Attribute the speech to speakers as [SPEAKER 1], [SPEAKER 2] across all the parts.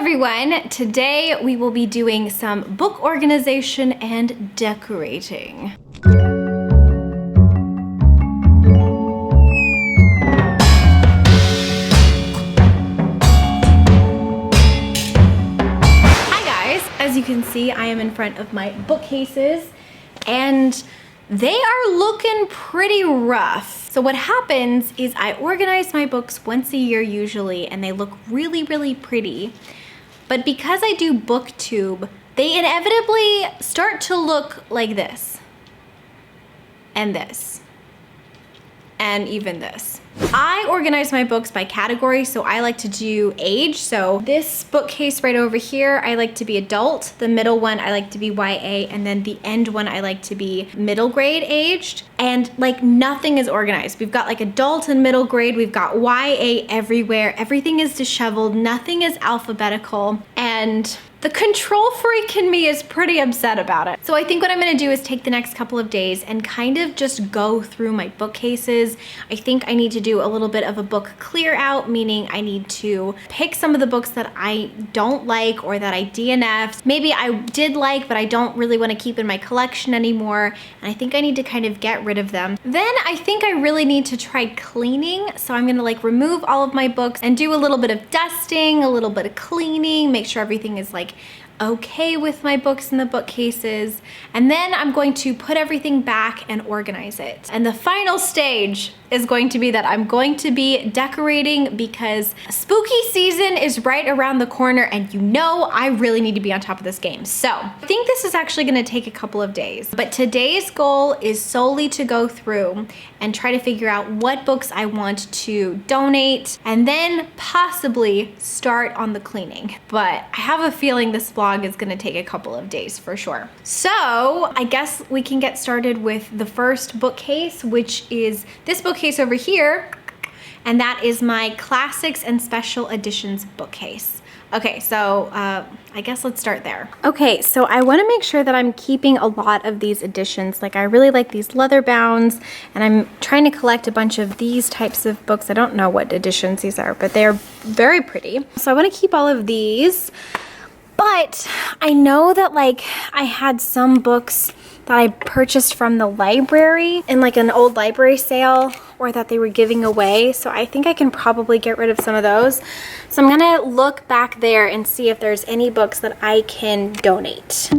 [SPEAKER 1] everyone! Today we will be doing some book organization and decorating. Hi guys! As you can see, I am in front of my bookcases and they are looking pretty rough. So what happens is I organize my books once a year usually and they look really, really pretty. But because I do booktube, they inevitably start to look like this. And this. And even this. I organize my books by category, so I like to do age. So this bookcase right over here, I like to be adult. The middle one, I like to be YA. And then the end one, I like to be middle grade aged. And like nothing is organized. We've got like adult and middle grade. We've got YA everywhere. Everything is disheveled. Nothing is alphabetical. And the control freak in me is pretty upset about it. So I think what I'm gonna do is take the next couple of days and kind of just go through my bookcases. I think I need to do a little bit of a book clear out, meaning I need to pick some of the books that I don't like or that I DNF'd. Maybe I did like, but I don't really wanna keep in my collection anymore. And I think I need to kind of get rid of them. Then I think I really need to try cleaning. So I'm gonna like remove all of my books and do a little bit of dusting, a little bit of cleaning, make sure everything is like okay with my books in the bookcases, and then I'm going to put everything back and organize it. And the final stage is going to be that I'm going to be decorating because spooky season is right around the corner and you know I really need to be on top of this game. So I think this is actually gonna take a couple of days, but today's goal is solely to go through and try to figure out what books I want to donate and then possibly start on the cleaning. But I have a feeling this vlog is gonna take a couple of days for sure. So I guess we can get started with the first bookcase, which is this bookcase over here, and that is my classics and special editions bookcase. Okay, so I guess let's start there. Okay, so I wanna make sure that I'm keeping a lot of these editions. Like I really like these leather bounds, and I'm trying to collect a bunch of these types of books. I don't know what editions these are, but they're very pretty. So I wanna keep all of these, but I know that like I had some books that I purchased from the library in like an old library sale or that they were giving away. So I think I can probably get rid of some of those. So I'm gonna look back there and see if there's any books that I can donate.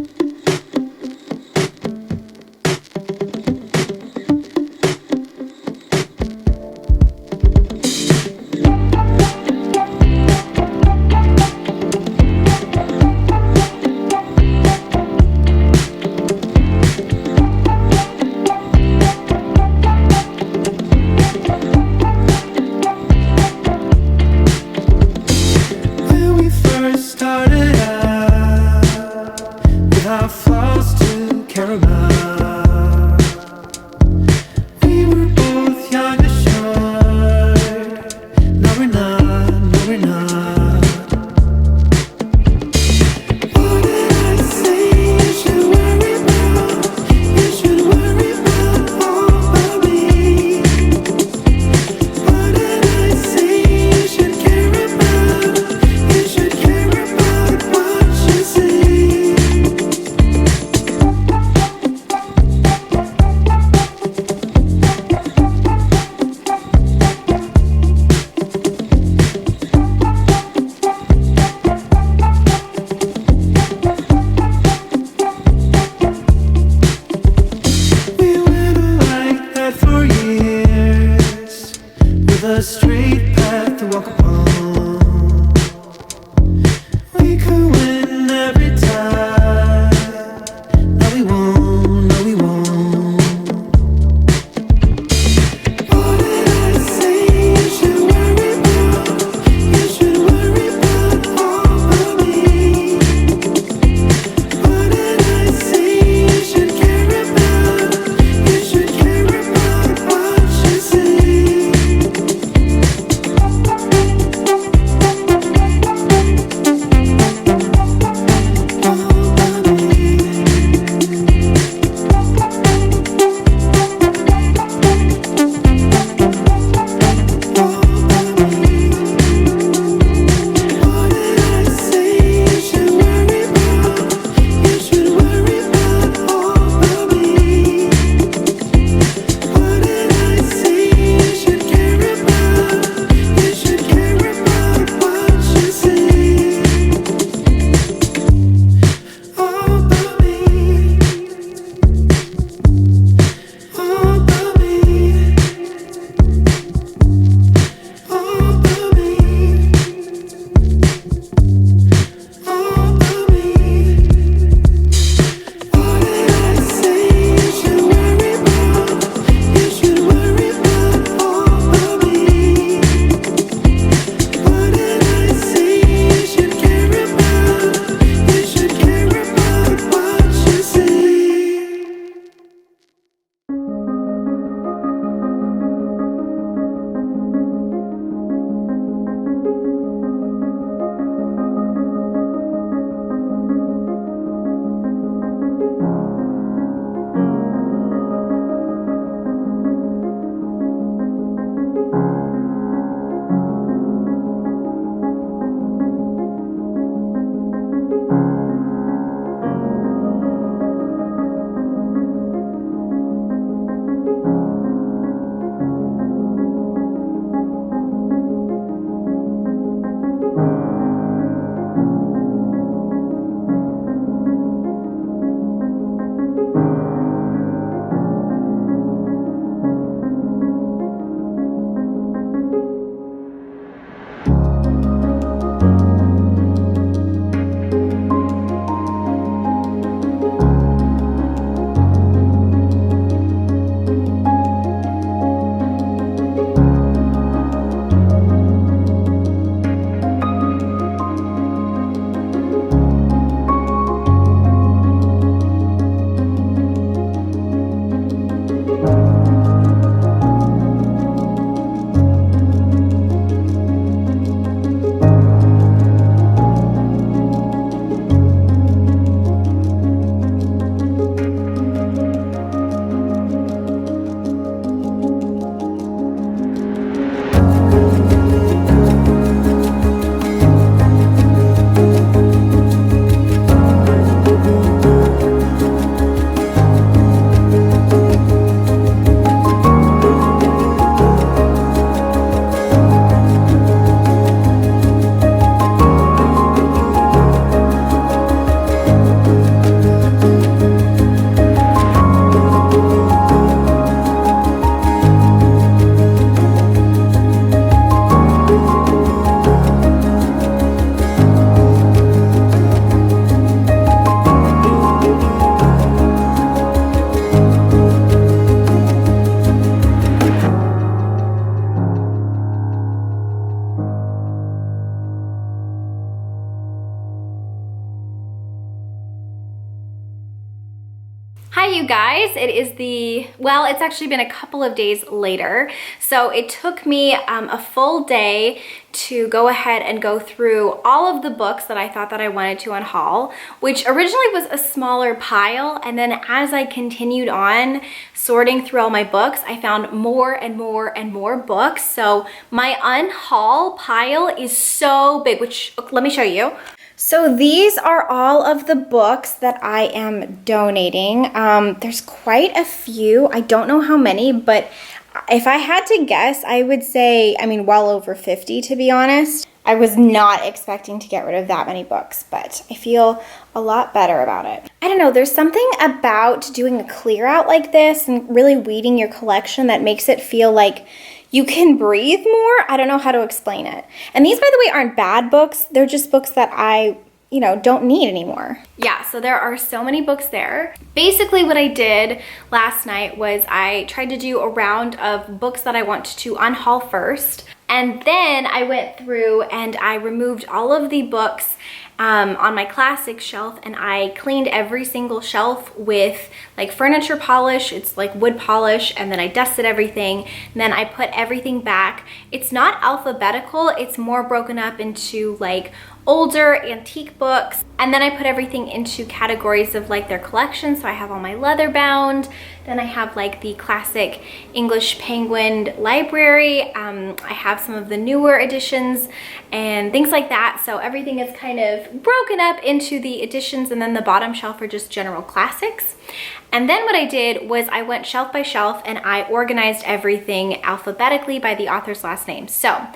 [SPEAKER 1] Hi you guys, it's actually been a couple of days later. So it took me a full day to go ahead and go through all of the books that I thought that I wanted to unhaul, which originally was a smaller pile. And then as I continued on sorting through all my books, I found more and more and more books. So my unhaul pile is so big, which let me show you. So these are all of the books that I am donating. There's quite a few. I don't know how many, but if I had to guess, I would say, well over 50 to be honest. I was not expecting to get rid of that many books, but I feel a lot better about it. I don't know, there's something about doing a clear out like this and really weeding your collection that makes it feel like you can breathe more. I don't know how to explain it. And these, by the way, aren't bad books. They're just books that I, don't need anymore. Yeah, so there are so many books there. Basically what I did last night was I tried to do a round of books that I want to unhaul first. And then I went through and I removed all of the books on my classic shelf, and I cleaned every single shelf with like furniture polish. It's like wood polish, and then I dusted everything, and then I put everything back. It's not alphabetical, it's more broken up into like older antique books, and then I put everything into categories of like their collection. So I have all my leather bound, then I have like the classic English Penguin library, I have some of the newer editions and things like that. So everything is kind of broken up into the editions, and then the bottom shelf are just general classics. And then what I did was I went shelf by shelf and I organized everything alphabetically by the author's last name. So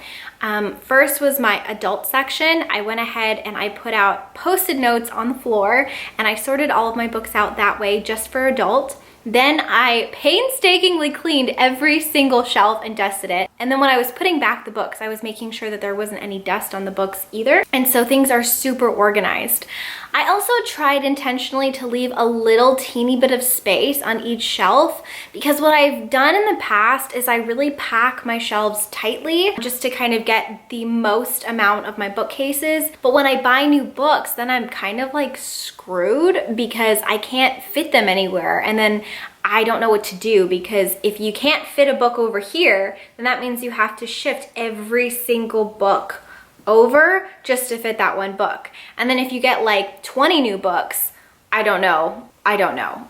[SPEAKER 1] first was my adult section. I went ahead and I put out post-it notes on the floor, and I sorted all of my books out that way just for adult. Then I painstakingly cleaned every single shelf and dusted it. And then when I was putting back the books, I was making sure that there wasn't any dust on the books either. And so things are super organized. I also tried intentionally to leave a little teeny bit of space on each shelf, because what I've done in the past is I really pack my shelves tightly just to kind of get the most amount of my bookcases. But when I buy new books, then I'm kind of like screwed because I can't fit them anywhere. And then I don't know what to do, because if you can't fit a book over here, then that means you have to shift every single book over just to fit that one book. And then if you get like 20 new books, I don't know.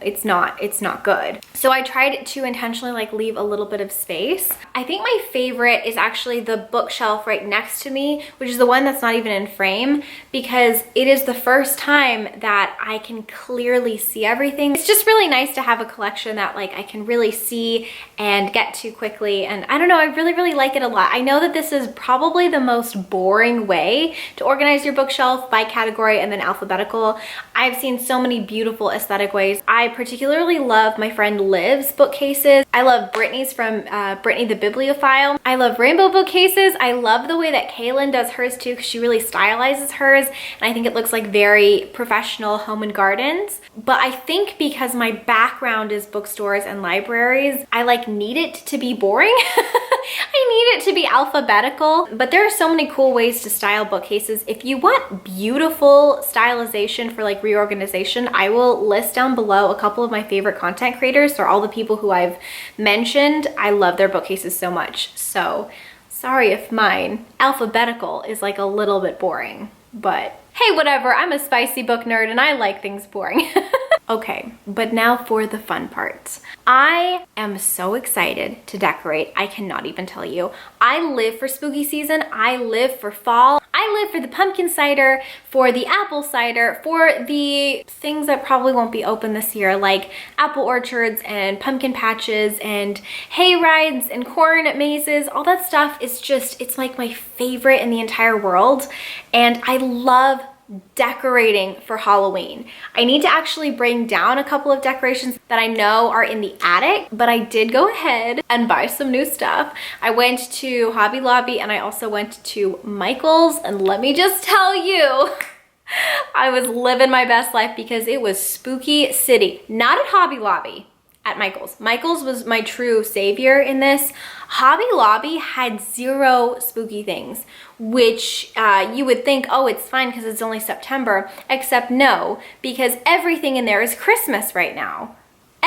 [SPEAKER 1] It's not good. So I tried to intentionally like leave a little bit of space. I think my favorite is actually the bookshelf right next to me, which is the one that's not even in frame, because it is the first time that I can clearly see everything. It's just really nice to have a collection that like I can really see and get to quickly. And I don't know, I really like it a lot. I know that this is probably the most boring way to organize your bookshelf by category and then alphabetical. I've seen so many beautiful aesthetic ways. I particularly love my friend Liv's bookcases. I love Brittany's from Brittany the Bibliophile. I love rainbow bookcases. I love the way that Kaylin does hers too, because she really stylizes hers, and I think it looks like very professional home and gardens. But I think because my background is bookstores and libraries, I like need it to be boring. I need it to be alphabetical. But there are so many cool ways to style bookcases. If you want beautiful stylization for like reorganization, I will list down below a couple of my favorite content creators. They're all the people who I've mentioned. I love their bookcases so much. So sorry if mine alphabetical is like a little bit boring, but hey, whatever. I'm a spicy book nerd and I like things boring. Okay, but now for the fun parts. I am so excited to decorate. I cannot even tell you. I live for spooky season. I live for fall. I live for the pumpkin cider, for the apple cider, for the things that probably won't be open this year, like apple orchards and pumpkin patches and hay rides and corn mazes. All that stuff is just, it's like my favorite in the entire world. And I love decorating for Halloween. I need to actually bring down a couple of decorations that I know are in the attic, but I did go ahead and buy some new stuff. I went to Hobby Lobby and I also went to Michael's, and let me just tell you, I was living my best life because it was spooky city. Not at Hobby Lobby, at Michael's. Michael's was my true savior in this. Hobby Lobby had zero spooky things, which you would think, oh, it's fine because it's only September, except no, because everything in there is Christmas right now.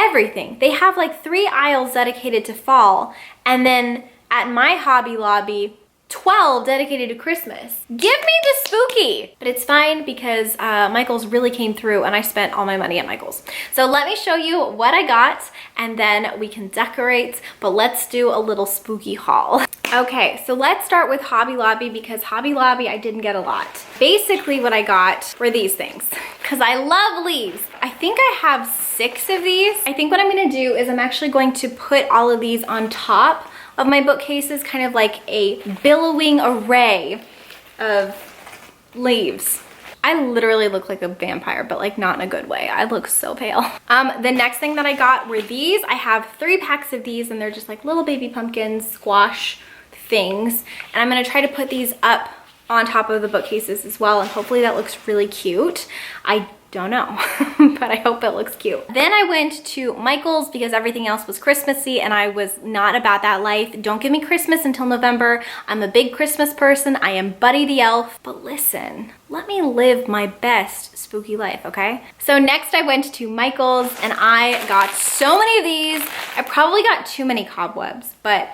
[SPEAKER 1] everything. They have like 3 aisles dedicated to fall, and then at my Hobby Lobby, 12 dedicated to Christmas. Give me the spooky! But it's fine because Michael's really came through and I spent all my money at Michael's. So let me show you what I got and then we can decorate, but let's do a little spooky haul. Okay, so let's start with Hobby Lobby because Hobby Lobby I didn't get a lot. Basically what I got were these things because I love leaves. I think I have 6 of these. I think what I'm gonna do is I'm actually going to put all of these on top of my bookcases, kind of like a billowing array of leaves. I literally look like a vampire, but like not in a good way. I look so pale. The next thing that I got were these. I have 3 packs of these and they're just like little baby pumpkins, squash things. And I'm gonna try to put these up on top of the bookcases as well. And hopefully that looks really cute. I don't know, but I hope it looks cute. Then I went to Michael's because everything else was Christmassy and I was not about that life. Don't give me Christmas until November. I'm a big Christmas person. I am Buddy the Elf. But listen, let me live my best spooky life, okay? So next I went to Michael's and I got so many of these. I probably got too many cobwebs, but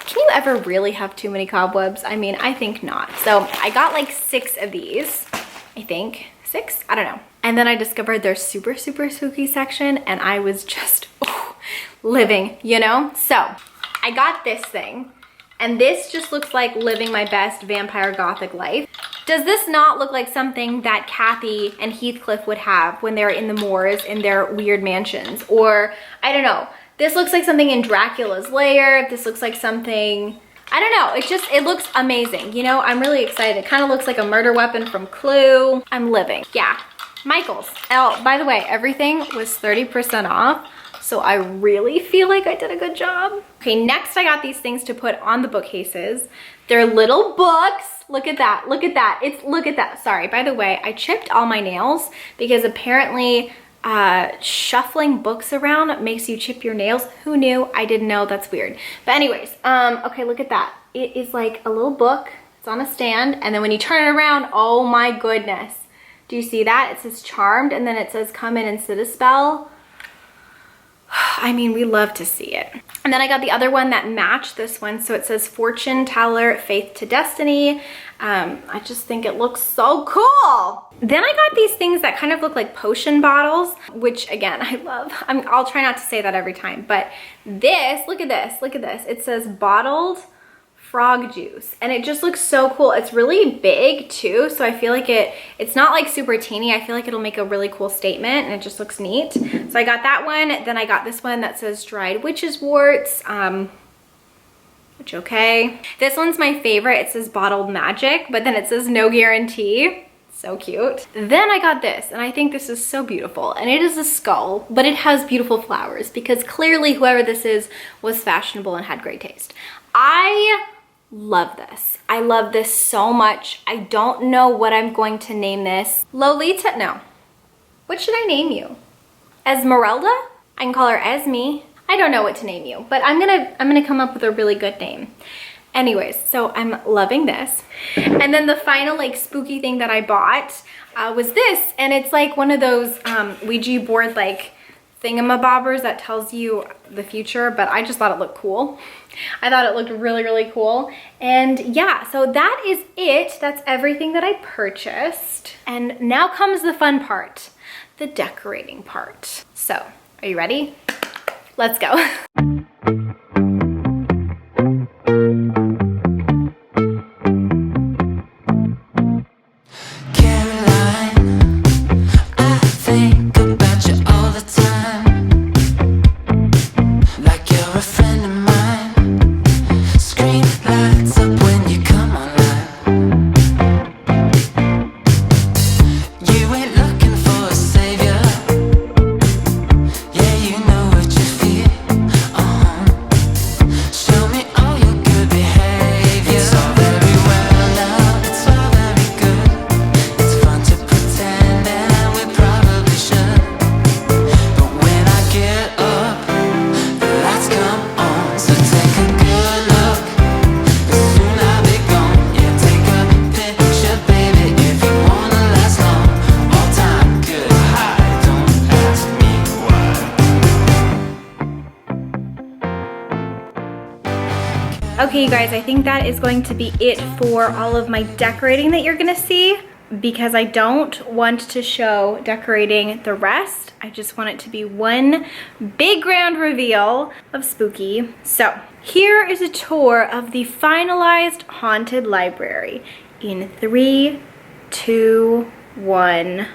[SPEAKER 1] can you ever really have too many cobwebs? I mean, I think not. So I got like 6 of these, I think. 6? I don't know. And then I discovered their super spooky section and I was just living, you know? So I got this thing and this just looks like living my best vampire gothic life. Does this not look like something that Kathy and Heathcliff would have when they're in the moors in their weird mansions? Or I don't know. This looks like something in Dracula's lair. This looks like something, I don't know, it looks amazing. You know, I'm really excited. It kind of looks like a murder weapon from Clue. I'm living. Yeah, Michael's. Oh, by the way, everything was 30% off. So I really feel like I did a good job. Okay, next I got these things to put on the bookcases. They're little books. Look at that, look at that. Look at that. Sorry, by the way, I chipped all my nails because apparently shuffling books around makes you chip your nails. Who knew? I didn't know. That's weird. But anyways, okay, look at that. It is like a little book. It's on a stand. And then when you turn it around, oh my goodness. Do you see that? It says Charmed and then it says come in and sit a spell. I mean, we love to see it. And then I got the other one that matched this one. So it says Fortune Teller, Faith to Destiny. I just think it looks so cool. Then I got these things that kind of look like potion bottles, which again, I love. I'll try not to say that every time, but this, look at this, look at this. It says bottled frog juice and it just looks so cool. It's really big too, so I feel like it's not like super teeny. I feel like it'll make a really cool statement and it just looks neat. So I got that one. Then I got this one that says dried witch's warts, which okay. This one's my favorite. It says bottled magic, but then it says no guarantee. So cute. Then I got this and I think this is so beautiful and it is a skull, but it has beautiful flowers because clearly whoever this is was fashionable and had great taste. I love this. I love this so much. I don't know what I'm going to name this. Lolita, no. What should I name you? Esmeralda? I can call her Esme. I don't know what to name you, but I'm gonna come up with a really good name. Anyways, so I'm loving this. And then the final like spooky thing that I bought was this, and it's like one of those Ouija board like thingamabobbers that tells you the future, but I just thought it looked cool. I thought it looked really, really cool. And yeah, so that is it. That's everything that I purchased. And now comes the fun part, the decorating part. So, are you ready? Let's go. Okay, you guys, I think that is going to be it for all of my decorating that you're gonna see, because I don't want to show decorating the rest. I just want it to be one big grand reveal of spooky. So here is a tour of the finalized haunted library in 3, 2, 1.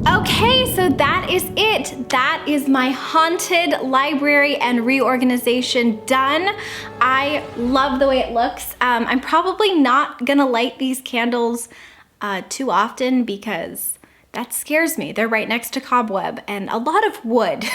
[SPEAKER 1] Okay, so that is it. That is my haunted library and reorganization done. I love the way it looks. I'm probably not gonna light these candles too often because that scares me. They're right next to cobweb and a lot of wood.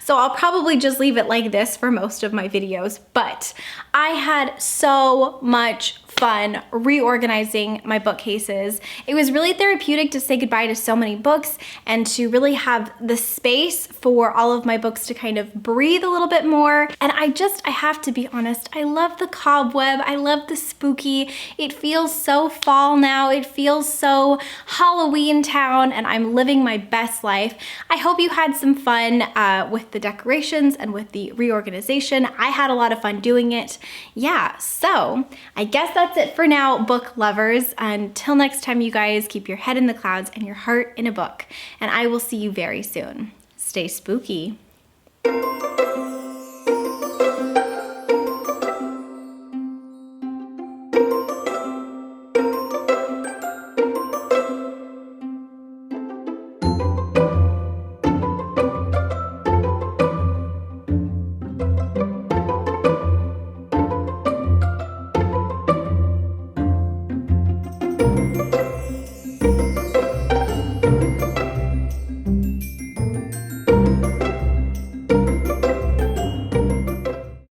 [SPEAKER 1] So I'll probably just leave it like this for most of my videos, but I had so much fun reorganizing my bookcases. It was really therapeutic to say goodbye to so many books and to really have the space for all of my books to kind of breathe a little bit more. And I have to be honest, I love the cobweb, I love the spooky. It feels so fall now, it feels so Halloween town, and I'm living my best life. I hope you had some fun with the decorations and with the reorganization. I had a lot of fun doing it. Yeah, so I guess that's it for now, book lovers. Until next time, you guys, keep your head in the clouds and your heart in a book. And I will see you very soon. Stay spooky.